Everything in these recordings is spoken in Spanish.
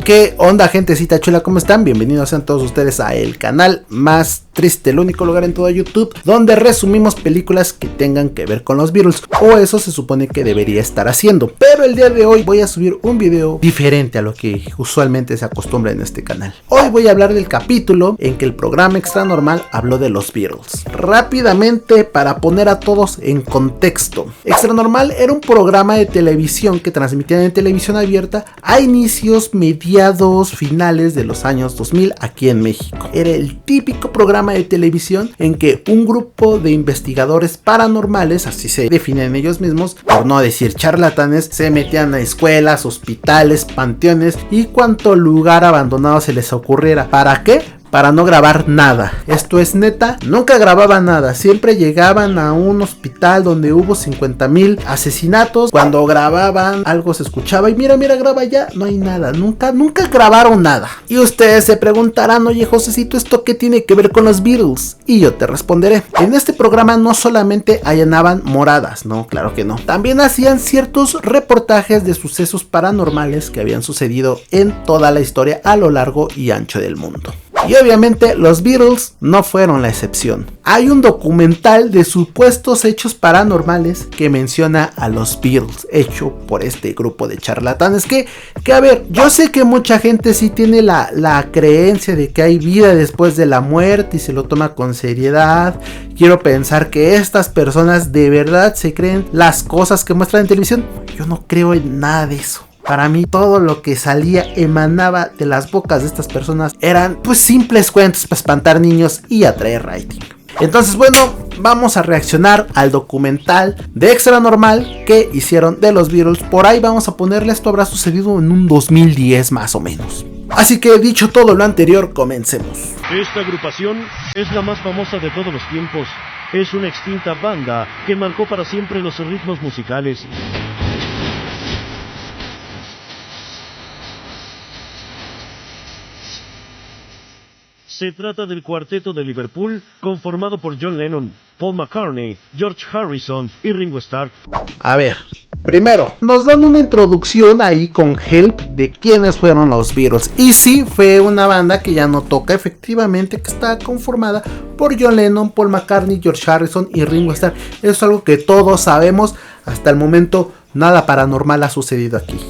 ¿Qué onda, gentecita chula? ¿Cómo están? Bienvenidos sean todos ustedes a el canal más triste, el único lugar en todo YouTube donde resumimos películas que tengan que ver con los Beatles, o eso se supone que debería estar haciendo. Pero el día de hoy voy a subir un video diferente a lo que usualmente se acostumbra en este canal. Hoy voy a hablar del capítulo en que el programa Extra Normal habló de los Beatles. Rápidamente, para poner a todos en contexto, Extra Normal era un programa de televisión que transmitían en televisión abierta a inicios, mediados, finales de los años 2000 aquí en México. Era el típico programa de televisión en que un grupo de investigadores paranormales, así se definen ellos mismos, por no decir charlatanes, se metían a escuelas, hospitales, panteones y cuanto lugar abandonado se les ocurriera. ¿Para qué? Para no grabar nada. Esto es neta, nunca grababan nada. Siempre llegaban a un hospital donde hubo 50,000 asesinatos. Cuando grababan algo se escuchaba y mira, graba ya. No hay nada, nunca grabaron nada. Y ustedes se preguntarán, oye Josecito, ¿esto qué tiene que ver con los Beatles? Y yo te responderé. En este programa no solamente allanaban moradas, no, claro que no. También hacían ciertos reportajes de sucesos paranormales que habían sucedido en toda la historia a lo largo y ancho del mundo. Y obviamente los Beatles no fueron la excepción. Hay un documental de supuestos hechos paranormales que menciona a los Beatles, hecho por este grupo de charlatanes que a ver, yo sé que mucha gente sí tiene la creencia de que hay vida después de la muerte y se lo toma con seriedad. Quiero pensar que estas personas de verdad se creen las cosas que muestran en televisión. Yo no creo en nada de eso. Para mí todo lo que salía, emanaba de las bocas de estas personas eran pues simples cuentos para espantar niños y atraer rating. Entonces bueno, vamos a reaccionar al documental de Extra Normal que hicieron de los Beatles. Por ahí vamos a ponerle, esto habrá sucedido en un 2010 más o menos. Así que dicho todo lo anterior, comencemos. Esta agrupación es la más famosa de todos los tiempos. Es una extinta banda que marcó para siempre los ritmos musicales. Se trata del cuarteto de Liverpool, conformado por John Lennon, Paul McCartney, George Harrison y Ringo Starr. A ver, primero, nos dan una introducción ahí con Help de quiénes fueron los Beatles. Y sí, fue una banda que ya no toca, efectivamente, que está conformada por John Lennon, Paul McCartney, George Harrison y Ringo Starr. Eso es algo que todos sabemos. Hasta el momento, nada paranormal ha sucedido aquí.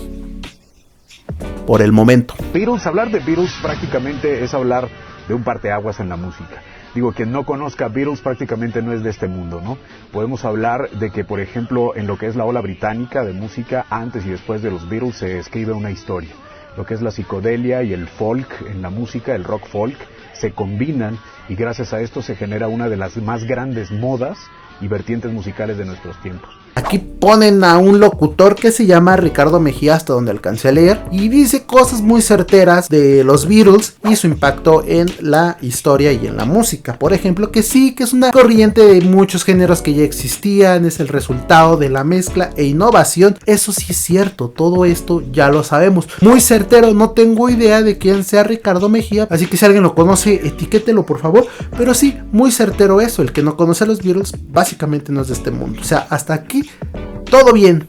Por el momento. Beatles, hablar de Beatles prácticamente es hablar de un parteaguas en la música. Digo, quien no conozca Beatles prácticamente no es de este mundo, ¿no? Podemos hablar de que, por ejemplo, en lo que es la ola británica de música, antes y después de los Beatles se escribe una historia. Lo que es la psicodelia y el folk en la música, el rock folk, se combinan y gracias a esto se genera una de las más grandes modas y vertientes musicales de nuestros tiempos. Aquí ponen a un locutor que se llama Ricardo Mejía, hasta donde alcancé a leer, y dice cosas muy certeras de los Beatles y su impacto en la historia y en la música. Por ejemplo, que sí, que es una corriente de muchos géneros que ya existían, es el resultado de la mezcla e innovación. Eso sí es cierto, todo esto ya lo sabemos. Muy certero, no tengo idea de quién sea Ricardo Mejía, así que si alguien lo conoce, etiquételo por favor. Pero sí, muy certero eso, el que no conoce a los Beatles básicamente no es de este mundo. O sea, hasta aquí todo bien.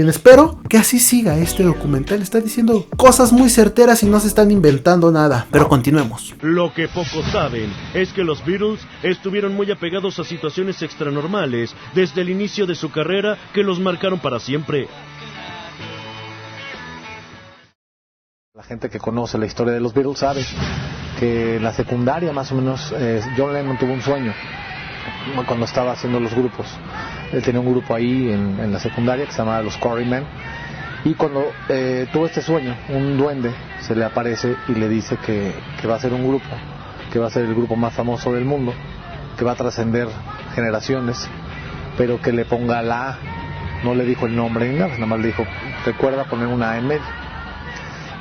Espero que así siga este documental. Está diciendo cosas muy certeras y no se están inventando nada. Pero continuemos. Lo que pocos saben es que los Beatles estuvieron muy apegados a situaciones extranormales desde el inicio de su carrera que los marcaron para siempre. La gente que conoce la historia de los Beatles sabe que en la secundaria más o menos John Lennon tuvo un sueño cuando estaba haciendo los grupos. Él tenía un grupo ahí en la secundaria que se llamaba los Quarrymen, y cuando tuvo este sueño, un duende se le aparece y le dice que va a ser un grupo, que va a ser el grupo más famoso del mundo, que va a trascender generaciones, pero que le ponga la A. No le dijo el nombre ni nada, nada más le dijo, recuerda poner una A en medio.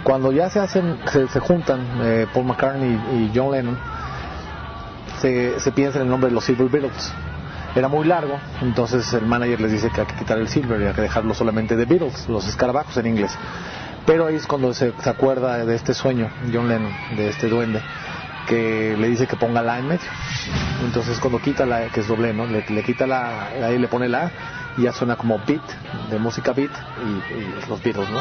Cuando ya se juntan Paul McCartney y John Lennon, se piensa en el nombre de los Silver Beatles. Era muy largo, entonces el manager les dice que hay que quitar el Silver y hay que dejarlo solamente de Beatles, los escarabajos en inglés. Pero ahí es cuando se acuerda de este sueño, John Lennon, de este duende, que le dice que ponga la A en medio. Entonces cuando quita la A, que es doble, ¿no? Le quita la A y le pone la A, y ya suena como beat, de música beat y los Beatles, ¿no?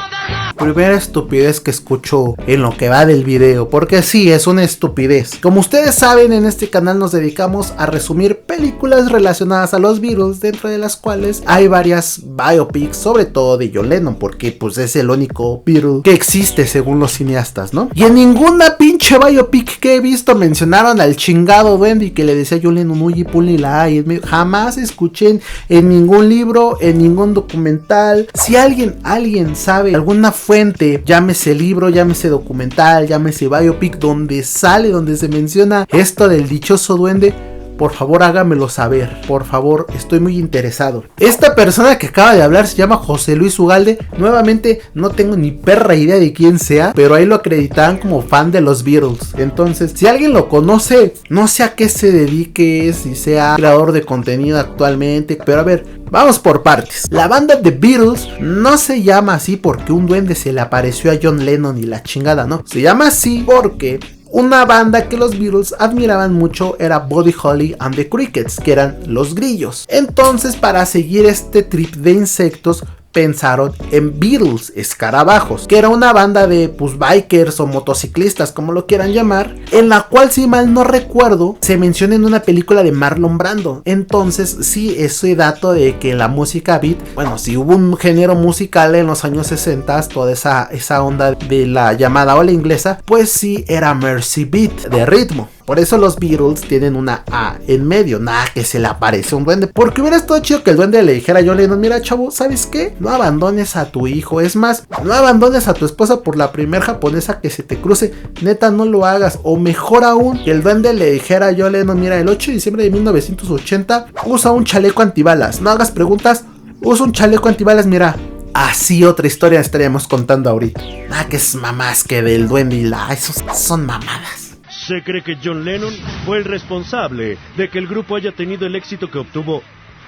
Primera estupidez que escucho en lo que va del video, porque sí, es una estupidez. Como ustedes saben, en este canal nos dedicamos a resumir películas relacionadas a los Beatles, dentro de las cuales hay varias biopics, sobre todo de John Lennon, porque pues es el único Beatle que existe según los cineastas, ¿no? Y en ninguna pinche biopic que he visto mencionaron al chingado duende y que le decía a John Lennon, uy, pulila, jamás escuché en ningún libro, en ningún documental. Si alguien sabe alguna fuente, llámese libro, llámese documental, llámese biopic, donde se menciona esto del dichoso duende, por favor hágamelo saber, por favor, estoy muy interesado. Esta persona que acaba de hablar se llama José Luis Ugalde. Nuevamente no tengo ni perra idea de quién sea, pero ahí lo acreditaban como fan de los Beatles. Entonces, si alguien lo conoce, no sé a qué se dedique, si sea creador de contenido actualmente, pero a ver, vamos por partes. La banda The Beatles no se llama así porque un duende se le apareció a John Lennon y la chingada, no. Se llama así porque una banda que los Beatles admiraban mucho era Buddy Holly and the Crickets, que eran los grillos. Entonces, para seguir este trip de insectos, pensaron en Beatles, escarabajos, que era una banda de pues bikers o motociclistas, como lo quieran llamar, en la cual, si mal no recuerdo, se menciona en una película de Marlon Brando. Entonces sí, ese dato de que la música beat, bueno, si hubo un género musical en los años 60, toda esa onda de la llamada ola inglesa, pues sí era Mercy Beat, de ritmo. Por eso los Beatles tienen una A en medio. Nada que se le aparece un duende. Porque hubiera estado chido que el duende le dijera a John Lennon, mira chavo, ¿sabes qué? No abandones a tu hijo. Es más, no abandones a tu esposa por la primer japonesa que se te cruce. Neta, no lo hagas. O mejor aún, que el duende le dijera a John Lennon, mira, el 8 de diciembre de 1980 usa un chaleco antibalas. No hagas preguntas, usa un chaleco antibalas, mira. Así otra historia estaríamos contando ahorita. Nada que es mamás que del duende y esos son mamadas. Se cree que John Lennon fue el responsable de que el grupo haya tenido el éxito que obtuvo,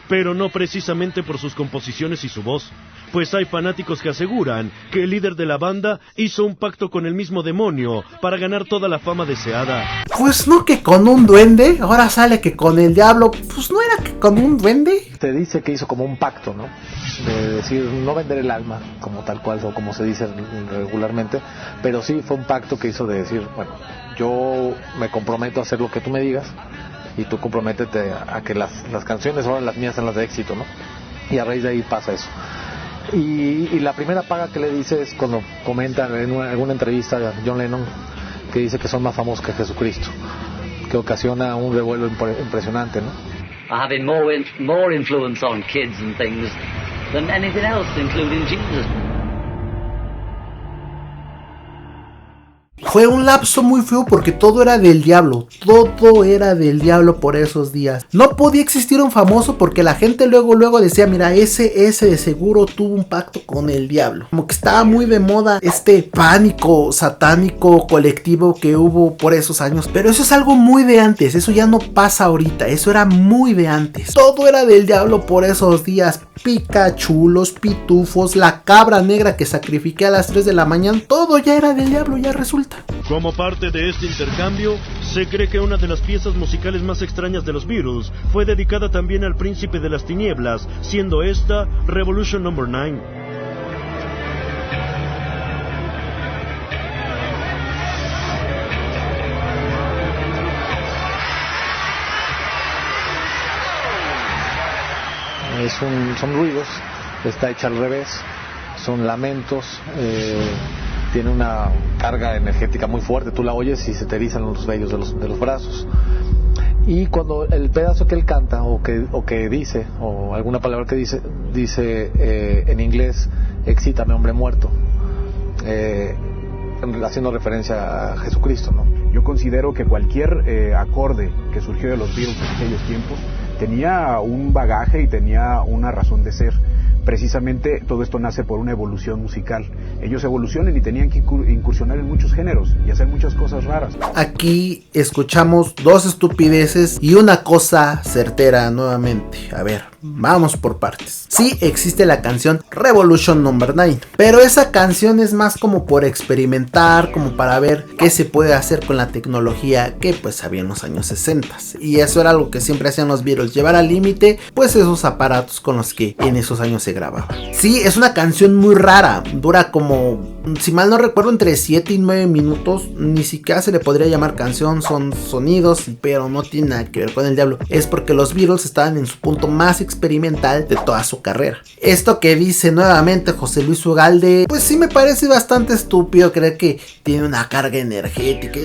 pero no precisamente por sus composiciones y su voz, pues hay fanáticos que aseguran que el líder de la banda hizo un pacto con el mismo demonio para ganar toda la fama deseada. Pues no que con un duende, ahora sale que con el diablo, pues no era que con un duende. Se dice que hizo como un pacto, ¿no? De decir, no vender el alma, como tal cual, o como se dice regularmente, pero sí fue un pacto que hizo de decir, bueno, yo me comprometo a hacer lo que tú me digas y tú comprométete a que las canciones, ahora las mías son las de éxito, ¿no? Y a raíz de ahí pasa eso. Y la primera paga que le dice es cuando comenta en alguna entrevista a John Lennon que dice que son más famosos que Jesucristo, que ocasiona un revuelo impresionante, ¿no? Having more influence on kids and things than anything else, including Jesus. Fue un lapso muy feo porque todo era del diablo. Todo era del diablo por esos días. No podía existir un famoso porque la gente luego decía, mira, ese de seguro tuvo un pacto con el diablo. Como que estaba muy de moda este pánico satánico colectivo que hubo por esos años. Pero eso es algo muy de antes. Eso ya no pasa ahorita. Eso era muy de antes. Todo era del diablo por esos días. Pikachu, los pitufos, la cabra negra que sacrifiqué a las 3 de la mañana. Todo ya era del diablo, ya resulta. Como parte de este intercambio, se cree que una de las piezas musicales más extrañas de los Beatles fue dedicada también al príncipe de las tinieblas, siendo esta Revolution No. 9. Son ruidos, está hecha al revés, son lamentos, tiene una carga energética muy fuerte, tú la oyes y se te erizan los vellos de los brazos. Y cuando el pedazo que él canta o que dice, o alguna palabra que dice en inglés, excítame hombre muerto, haciendo referencia a Jesucristo, ¿no? Yo considero que cualquier acorde que surgió de los Beatles en aquellos tiempos tenía un bagaje y tenía una razón de ser. Precisamente todo esto nace por una evolución musical. Ellos evolucionan y tenían que incursionar en muchos géneros y hacer muchas cosas raras. Aquí escuchamos dos estupideces y una cosa certera nuevamente. A ver, Vamos por partes. Sí existe la canción Revolution Number 9, pero esa canción es más como por experimentar, como para ver qué se puede hacer con la tecnología que pues había en los años 60. Y eso era algo que siempre hacían los Beatles, llevar al límite pues esos aparatos con los que en esos años se grababa. Sí, es una canción muy rara, dura como, si mal no recuerdo, entre 7 y 9 minutos, ni siquiera se le podría llamar canción, son sonidos, pero no tiene nada que ver con el diablo. Es porque los Beatles estaban en su punto más experimental de toda su carrera. Esto que dice nuevamente José Luis Ugalde, pues sí me parece bastante estúpido creer que tiene una carga energética.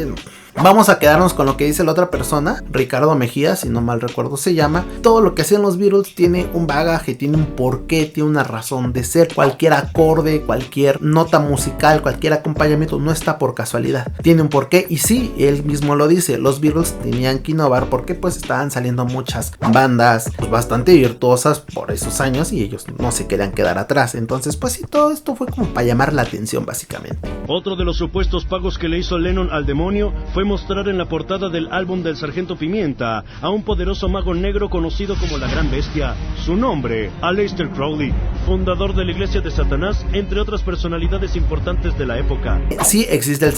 Vamos a quedarnos con lo que dice la otra persona, Ricardo Mejía, si no mal recuerdo se llama. Todo lo que hacían los Beatles tiene un bagaje, tiene un porqué, tiene una razón de ser. Cualquier acorde, cualquier nota musical, cualquier acompañamiento no está por casualidad. Tiene un porqué y sí, él mismo lo dice, los Beatles tenían que innovar porque pues estaban saliendo muchas bandas pues, bastante virtuosas por esos años y ellos no se querían quedar atrás. Entonces pues sí, todo esto fue como para llamar la atención básicamente. Otro de los supuestos pagos que le hizo Lennon al demonio fue mostrar en la portada del álbum del Sargento Pimienta a un poderoso mago negro conocido como la Gran Bestia. Su nombre, Aleister Crowley, fundador de la Iglesia de Satanás, entre otras personalidades importantes de la época. Sí existe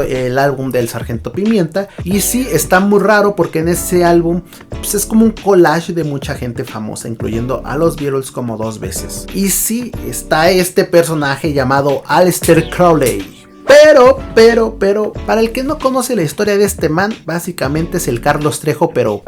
el álbum del Sargento Pimienta y sí está muy raro porque en ese álbum pues, es como un collage de mucha gente famosa, incluyendo a los Beatles como 2 veces. Y sí está este personaje llamado Aleister Crowley. Pero, para el que no conoce la historia de este man, básicamente es el Carlos Trejo, pero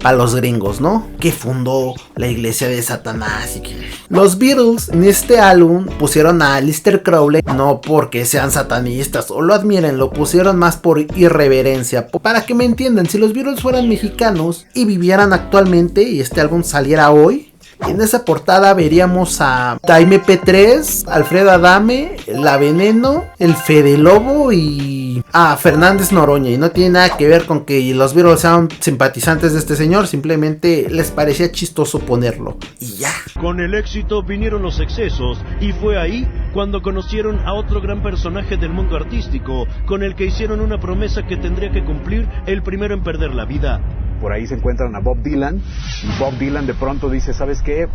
para los gringos, ¿no? Que fundó la iglesia de Satanás y que... Los Beatles en este álbum pusieron a Aleister Crowley no porque sean satanistas o lo admiren, lo pusieron más por irreverencia. Para que me entiendan, si los Beatles fueran mexicanos y vivieran actualmente y este álbum saliera hoy, en esa portada veríamos a Jaime P3, Alfredo Adame, La Veneno, el Fede Lobo y a Fernández Noroña. Y no tiene nada que ver con que los Beatles sean simpatizantes de este señor, simplemente les parecía chistoso ponerlo. Y ya. Con el éxito vinieron los excesos y fue ahí cuando conocieron a otro gran personaje del mundo artístico, con el que hicieron una promesa que tendría que cumplir el primero en perder la vida. Por ahí se encuentran a Bob Dylan y Bob Dylan de pronto dice, ¿sabes qué?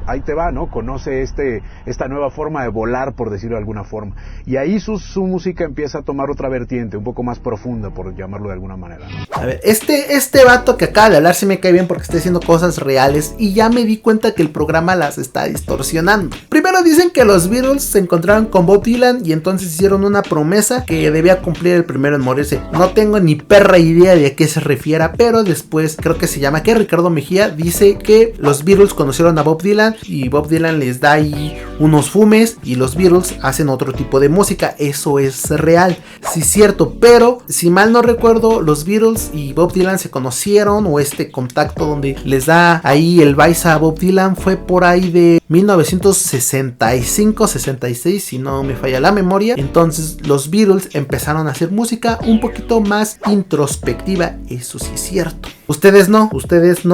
Ahí te va, ¿no? Conoce esta nueva forma de volar, por decirlo de alguna forma. Y ahí su música empieza a tomar otra vertiente, un poco más profunda, por llamarlo de alguna manera, ¿no? A ver, este vato que acaba de hablar sí me cae bien porque está diciendo cosas reales y ya me di cuenta que el programa las está distorsionando. Primero dicen que los Beatles se encontraron con Bob Dylan y entonces hicieron una promesa que debía cumplir el primero en morirse. No tengo ni perra idea de a qué se refiera, pero después creo que se llama que Ricardo Mejía dice que los Beatles conocieron a Bob Dylan y Bob Dylan les da ahí unos fumes y los Beatles hacen otro tipo de música. Eso es real, sí es cierto, pero si mal no recuerdo los Beatles y Bob Dylan se conocieron o este contacto donde les da ahí el vice a Bob Dylan fue por ahí de 1965-66 si no me falla la memoria. Entonces los Beatles empezaron a hacer música un poquito más introspectiva, eso sí es cierto. Ustedes no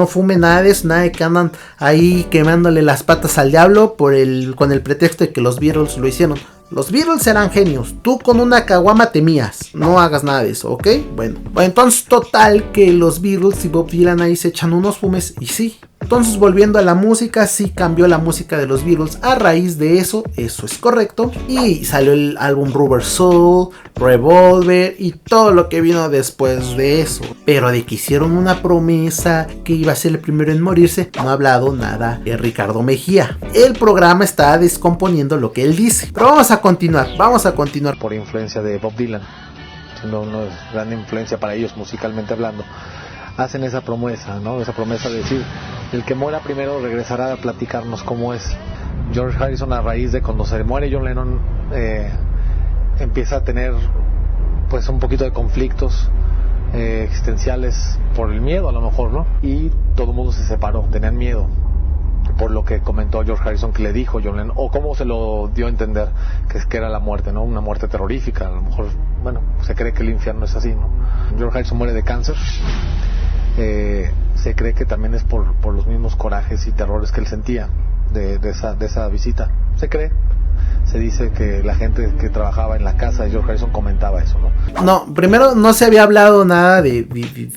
fumen nada de eso, nada de que andan ahí quemándole las patas al diablo con el pretexto de que los Beatles lo hicieron. Los Beatles eran genios, tú con una caguama temías, no hagas nada de eso, ¿ok? Bueno, entonces total que los Beatles y Bob Dylan ahí se echan unos fumes y sí. Entonces volviendo a la música, sí cambió la música de los Beatles a raíz de eso es correcto. Y salió el álbum Rubber Soul, Revolver y todo lo que vino después de eso. Pero de que hicieron una promesa que iba a ser el primero en morirse, no ha hablado nada de Ricardo Mejía. El programa está descomponiendo lo que él dice. Pero vamos a continuar. Por influencia de Bob Dylan, siendo una gran influencia para ellos musicalmente hablando. Hacen esa promesa, ¿no? Esa promesa de decir, el que muera primero regresará a platicarnos cómo es. George Harrison, a raíz de cuando se muere John Lennon, empieza a tener pues un poquito de conflictos existenciales por el miedo a lo mejor, ¿no? Y todo el mundo se separó, tenían miedo por lo que comentó George Harrison que le dijo John Lennon, o cómo se lo dio a entender que era la muerte, ¿no? Una muerte terrorífica, a lo mejor, bueno, se cree que el infierno es así, ¿no? George Harrison muere de cáncer. Se cree que también es por los mismos corajes y terrores que él sentía de esa visita. Se cree. se dice que la gente que trabajaba en la casa de George Harrison comentaba eso, ¿no? No, primero no se había hablado nada de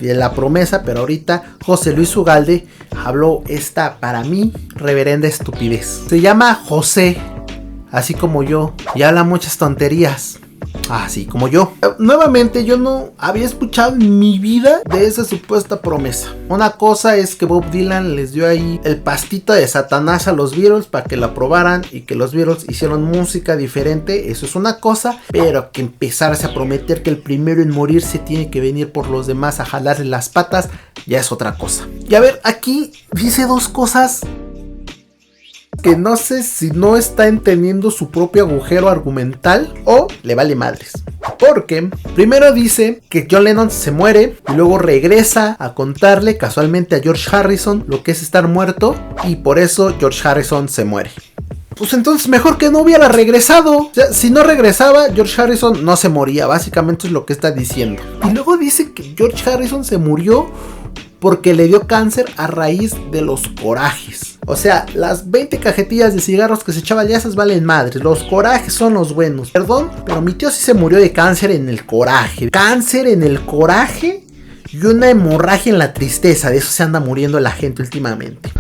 la promesa, pero ahorita José Luis Ugalde habló esta, para mí, reverenda estupidez. Se llama José, así como yo, y habla muchas tonterías, así como yo. Nuevamente, yo no había escuchado en mi vida de esa supuesta promesa. Una cosa es que Bob Dylan les dio ahí el pastito de Satanás a los Beatles para que la probaran y que los Beatles hicieron música diferente. Eso es una cosa, pero que empezarse a prometer que el primero en morirse tiene que venir por los demás a jalarle las patas, ya es otra cosa. Y a ver, aquí dice dos cosas que no sé si no está entendiendo su propio agujero argumental o le vale madres. Porque primero dice que John Lennon se muere y luego regresa a contarle casualmente a George Harrison lo que es estar muerto, y por eso George Harrison se muere. Pues entonces mejor que no hubiera regresado. O sea, si no regresaba, George Harrison no se moría. Básicamente es lo que está diciendo. Y luego dice que George Harrison se murió porque le dio cáncer a raíz de los corajes. O sea, las 20 cajetillas de cigarros que se echaba ya esas valen madres. Los corajes son los buenos. Perdón, pero mi tío sí se murió de cáncer en el coraje. Cáncer en el coraje y una hemorragia en la tristeza. De eso se anda muriendo la gente últimamente.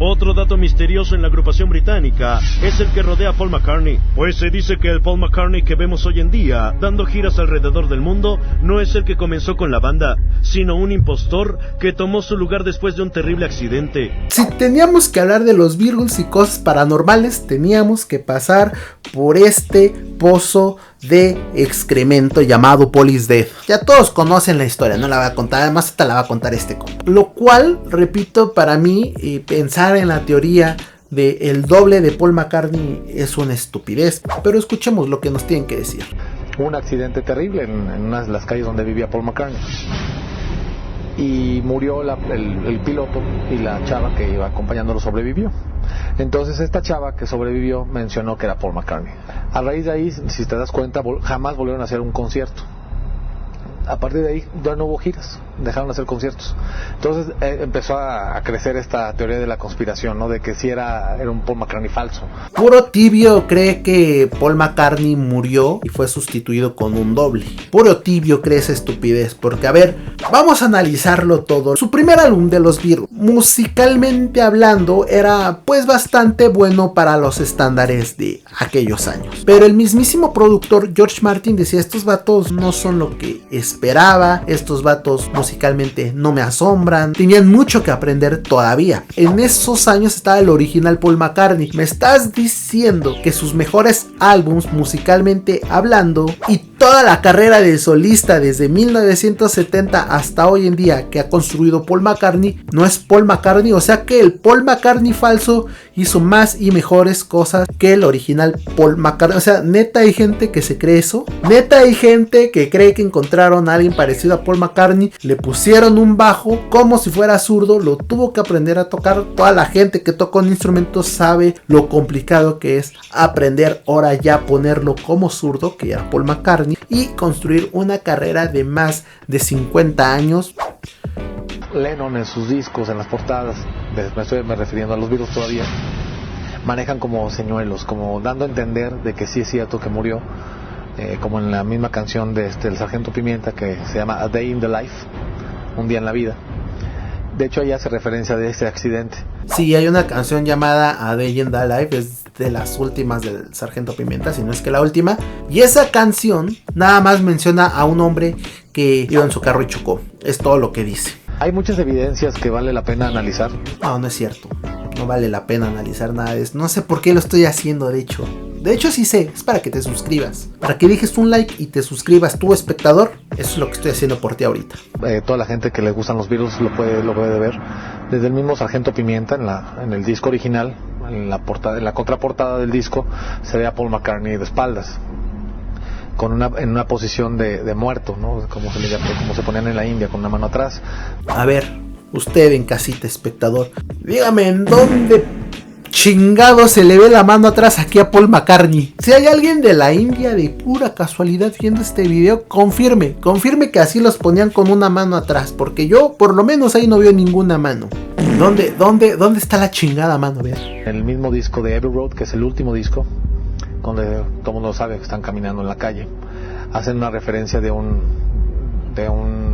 Otro dato misterioso en la agrupación británica es el que rodea a Paul McCartney, pues se dice que el Paul McCartney que vemos hoy en día, dando giras alrededor del mundo, no es el que comenzó con la banda, sino un impostor que tomó su lugar después de un terrible accidente. Si teníamos que hablar de los Beatles y cosas paranormales, teníamos que pasar por este pozo de excremento llamado Paul is Dead. Ya todos conocen la historia, no la voy a contar, además te la va a contar este compa. Lo cual, repito, para mí, pensar en la teoría de el doble de Paul McCartney es una estupidez. Pero escuchemos lo que nos tienen que decir. Hubo un accidente terrible en una de las calles donde vivía Paul McCartney. Y murió el piloto, y la chava que iba acompañándolo sobrevivió. Entonces esta chava que sobrevivió mencionó que era Paul McCartney. A raíz de ahí, si te das cuenta, jamás volvieron a hacer un concierto. A partir de ahí ya no hubo giras, dejaron de hacer conciertos. Entonces empezó a crecer esta teoría de la conspiración, ¿no? De que sí era un Paul McCartney falso. Puro tibio cree que Paul McCartney murió y fue sustituido con un doble. Puro tibio cree esa estupidez, porque a ver, vamos a analizarlo todo. Su primer álbum de los Beatles, musicalmente hablando, era pues bastante bueno para los estándares de aquellos años. Pero el mismísimo productor George Martin decía, estos vatos no son lo que esperaba, estos vatos musicalmente no me asombran, tenían mucho que aprender todavía. En esos años estaba el original Paul McCartney. Me estás diciendo que sus mejores álbums musicalmente hablando y toda la carrera de solista desde 1970 hasta hoy en día que ha construido Paul McCartney no es Paul McCartney, o sea que el Paul McCartney falso hizo más y mejores cosas que el original Paul McCartney. O sea, neta hay gente que se cree eso, neta hay gente que cree que encontraron a alguien parecido a Paul McCartney, le pusieron un bajo como si fuera zurdo, lo tuvo que aprender a tocar. Toda la gente que toca un instrumento sabe lo complicado que es aprender ahora ya ponerlo como zurdo, que era Paul McCartney, y construir una carrera de más de 50 años. Lennon en sus discos, en las portadas, me estoy refiriendo a los Beatles todavía, manejan como señuelos, como dando a entender de que sí es cierto que murió, como en la misma canción de el Sargento Pimienta que se llama A Day in the Life, un día en la vida. De hecho ahí hace referencia de ese accidente. Sí, hay una canción llamada A Day in the Life, es de las últimas del Sargento Pimienta, si no es que la última. Y esa canción nada más menciona a un hombre que iba en su carro y chocó. Es todo lo que dice. Hay muchas evidencias que vale la pena analizar. No, no es cierto. No vale la pena analizar nada de eso. No sé por qué lo estoy haciendo, de hecho. De hecho sí sé, es para que te suscribas. Para que dejes un like y te suscribas tú, espectador. Eso es lo que estoy haciendo por ti ahorita. Toda la gente que le gustan los Beatles lo puede ver. Desde el mismo Sargento Pimienta, en el disco original, en la contraportada del disco, se ve a Paul McCartney de espaldas, en una posición de muerto, ¿no? Como se ponían en la India, con una mano atrás. A ver, usted en casita, espectador, dígame en dónde chingado se le ve la mano atrás aquí a Paul McCartney. Si hay alguien de la India de pura casualidad viendo este video, confirme que así los ponían con una mano atrás, porque yo por lo menos ahí no veo ninguna mano. ¿Dónde está la chingada mano? A ver. En el mismo disco de Abbey Road, que es el último disco, donde todo el mundo sabe que están caminando en la calle. Hacen una referencia de un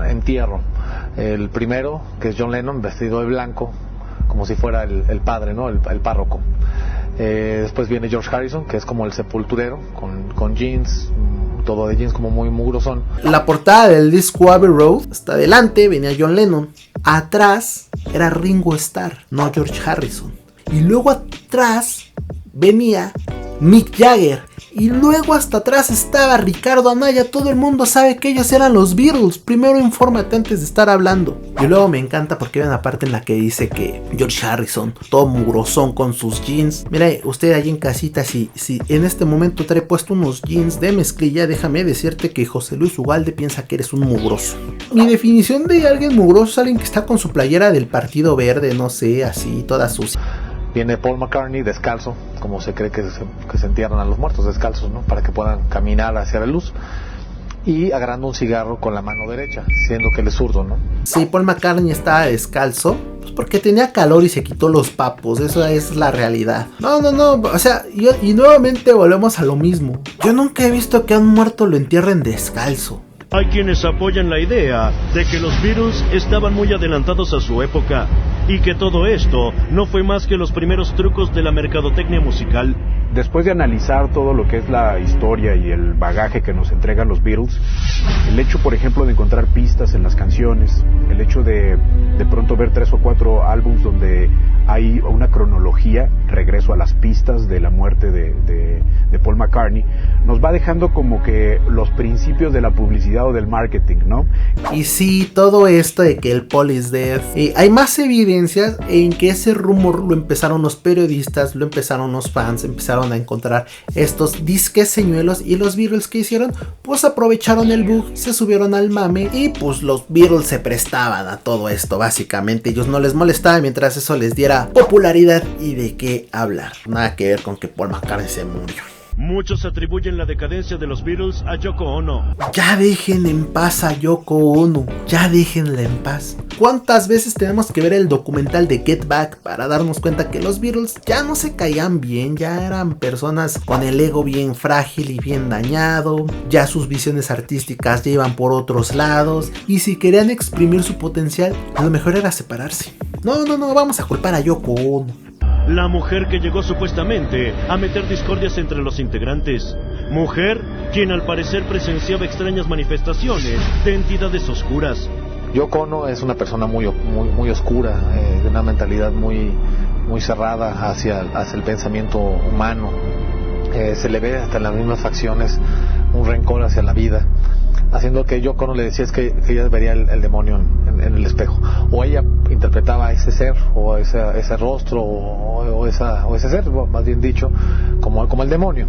entierro. El primero, que es John Lennon, vestido de blanco, como si fuera el padre, ¿no? El párroco. Después viene George Harrison, que es como el sepulturero, con jeans, todo de jeans como muy mugrosón. La portada del disco Abbey Road, hasta adelante venía John Lennon, atrás era Ringo Starr, no George Harrison. Y luego atrás venía Mick Jagger. Y luego hasta atrás estaba Ricardo Anaya. Todo el mundo sabe que ellos eran los Beatles. Primero infórmate antes de estar hablando. Y luego me encanta porque hay una parte en la que dice que George Harrison, todo mugrosón con sus jeans. Mira, usted ahí en casita, si en este momento trae puesto unos jeans de mezclilla, déjame decirte que José Luis Ugalde piensa que eres un mugroso. Mi definición de alguien mugroso es alguien que está con su playera del Partido Verde, no sé, así, toda sucia. Viene Paul McCartney descalzo, como se cree que se entierran a los muertos, descalzos, ¿no? Para que puedan caminar hacia la luz. Y agarrando un cigarro con la mano derecha, siendo que él es zurdo, ¿no? Sí, Paul McCartney estaba descalzo, pues porque tenía calor y se quitó los papos, eso es la realidad. No, o sea, y nuevamente volvemos a lo mismo. Yo nunca he visto que a un muerto lo entierren descalzo. Hay quienes apoyan la idea de que los Beatles estaban muy adelantados a su época y que todo esto no fue más que los primeros trucos de la mercadotecnia musical. Después de analizar todo lo que es la historia y el bagaje que nos entregan los Beatles, el hecho, por ejemplo, de encontrar pistas en las canciones, el hecho de pronto ver 3 o 4 álbumes donde hay una cronología, regreso a las pistas de la muerte de Paul McCartney, nos va dejando como que los principios de la publicidad o del marketing, ¿no? Y sí, todo esto de que el Paul is dead, hay más evidencias en que ese rumor lo empezaron los periodistas, lo empezaron los fans, empezaron a encontrar estos disques señuelos, y los Beatles, ¿qué hicieron? Pues aprovecharon el bug, se subieron al mame, y pues los Beatles se prestaban a todo esto, básicamente. Ellos no les molestaba mientras eso les diera popularidad y de qué hablar. Nada que ver con que Paul McCartney se murió. Muchos atribuyen la decadencia de los Beatles a Yoko Ono. Ya dejen en paz a Yoko Ono, ya déjenla en paz. ¿Cuántas veces tenemos que ver el documental de Get Back para darnos cuenta que los Beatles ya no se caían bien, ya eran personas con el ego bien frágil y bien dañado, ya sus visiones artísticas ya iban por otros lados, y si querían exprimir su potencial, lo mejor era separarse? No, vamos a culpar a Yoko Ono. La mujer que llegó supuestamente a meter discordias entre los integrantes. Mujer quien al parecer presenciaba extrañas manifestaciones de entidades oscuras. Yoko Ono es una persona muy oscura, de una mentalidad muy cerrada hacia el pensamiento humano. Se le ve hasta en las mismas facciones un rencor hacia la vida, haciendo que Yoko Ono le decía es que ella vería el demonio en el espejo, o ella interpretaba a ese ser, o ese rostro, o ese ser, más bien dicho, como el demonio.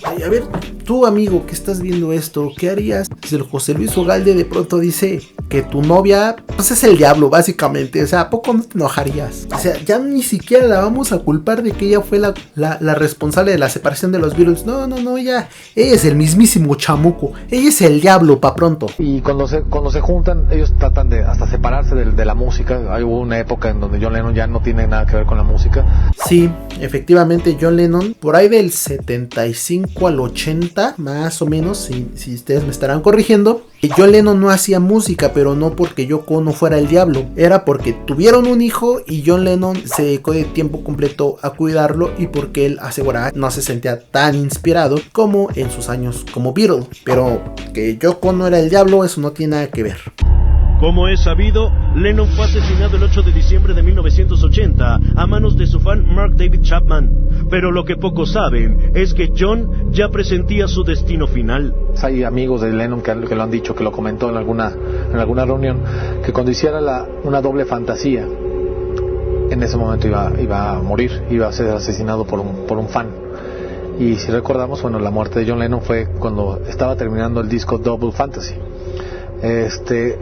A ver, tú amigo que estás viendo esto, ¿qué harías si el José Luis Ugalde de pronto dice que tu novia pues es el diablo básicamente? O sea, ¿a poco no te enojarías? O sea, ya ni siquiera la vamos a culpar de que ella fue la responsable de la separación de los Beatles. No, ella es el mismísimo chamuco, ella es el diablo pa' pronto. Y cuando se juntan, ellos tratan de hasta separarse de la música. Hubo una época en donde John Lennon ya no tiene nada que ver con la música. Sí, efectivamente John Lennon, por ahí del 75 al 80, más o menos, si ustedes me estarán corrigiendo, John Lennon no hacía música, pero no porque Yoko no fuera el diablo, era porque tuvieron un hijo y John Lennon se dedicó de tiempo completo a cuidarlo, y porque él aseguraba no se sentía tan inspirado como en sus años como Beatle. Pero que Yoko no era el diablo, eso no tiene nada que ver. Como es sabido, Lennon fue asesinado el 8 de diciembre de 1980 a manos de su fan Mark David Chapman. Pero lo que pocos saben es que John ya presentía su destino final. Hay amigos de Lennon que lo han dicho, que lo comentó en alguna reunión, que cuando hiciera una doble fantasía, en ese momento iba a morir, iba a ser asesinado por un fan. Y si recordamos, la muerte de John Lennon fue cuando estaba terminando el disco Double Fantasy.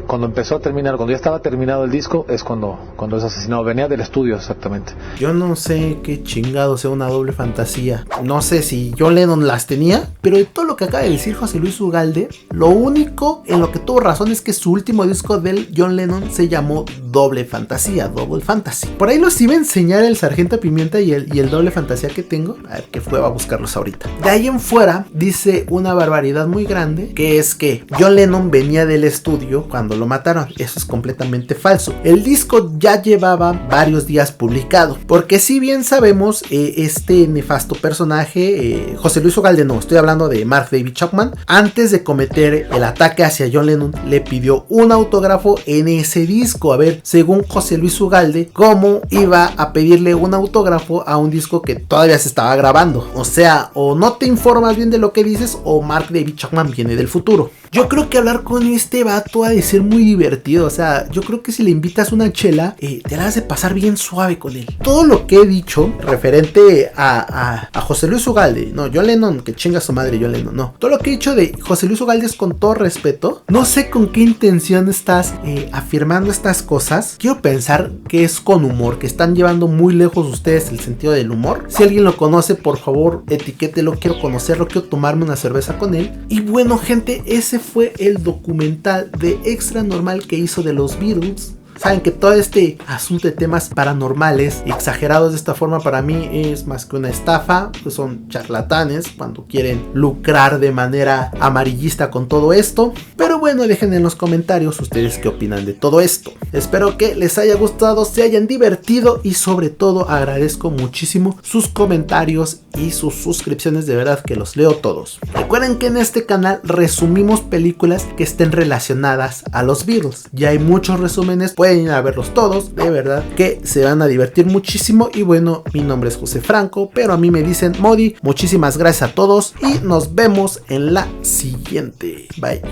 Cuando empezó a terminar, cuando ya estaba terminado el disco, es cuando es asesinado. Venía del estudio exactamente. Yo no sé qué chingado sea una doble fantasía. No sé si John Lennon las tenía, pero de todo lo que acaba de decir José Luis Ugalde, lo único en lo que tuvo razón es que su último disco del John Lennon se llamó Doble Fantasía, Double Fantasy. Por ahí los iba a enseñar el Sargento Pimienta y el Doble Fantasía que tengo. A ver qué fue, va a buscarlos ahorita. De ahí en fuera dice una barbaridad muy grande, que es que John Lennon venía del estudio cuando lo mataron. Eso es completamente falso. El disco ya llevaba varios días publicado, porque si bien sabemos, este nefasto personaje, José Luis Ugalde, no, estoy hablando de Mark David Chapman, antes de cometer el ataque hacia John Lennon, le pidió un autógrafo en ese disco. A ver, según José Luis Ugalde, ¿cómo iba a pedirle un autógrafo a un disco que todavía se estaba grabando? O sea, o no te informas bien de lo que dices, o Mark David Chapman viene del futuro. Yo creo que hablar con este vato ha de ser muy divertido. O sea, yo creo que si le invitas una chela, te la has de pasar bien suave con él. Todo lo que he dicho referente a José Luis Ugalde, no, John Lennon, que chinga su madre John Lennon, no. Todo lo que he dicho de José Luis Ugalde es con todo respeto. No sé con qué intención estás afirmando estas cosas. Quiero pensar que es con humor, que están llevando muy lejos ustedes el sentido del humor. Si alguien lo conoce, por favor, etiquételo, quiero conocerlo, quiero tomarme una cerveza con él. Y bueno, gente, ese fue el documental de Extra Normal que hizo de los Beatles. Saben que todo este asunto de temas paranormales exagerados de esta forma para mí es más que una estafa, pues son charlatanes cuando quieren lucrar de manera amarillista con todo esto. Pero bueno, dejen en los comentarios ustedes qué opinan de todo esto. Espero que les haya gustado, se hayan divertido y sobre todo agradezco muchísimo sus comentarios y sus suscripciones, de verdad que los leo todos. Recuerden que en este canal resumimos películas que estén relacionadas a los Beatles. Ya hay muchos resúmenes, pueden ir a verlos todos, de verdad que se van a divertir muchísimo. Y bueno, mi nombre es José Franco, pero a mí me dicen Modi. Muchísimas gracias a todos y nos vemos en la siguiente. Bye.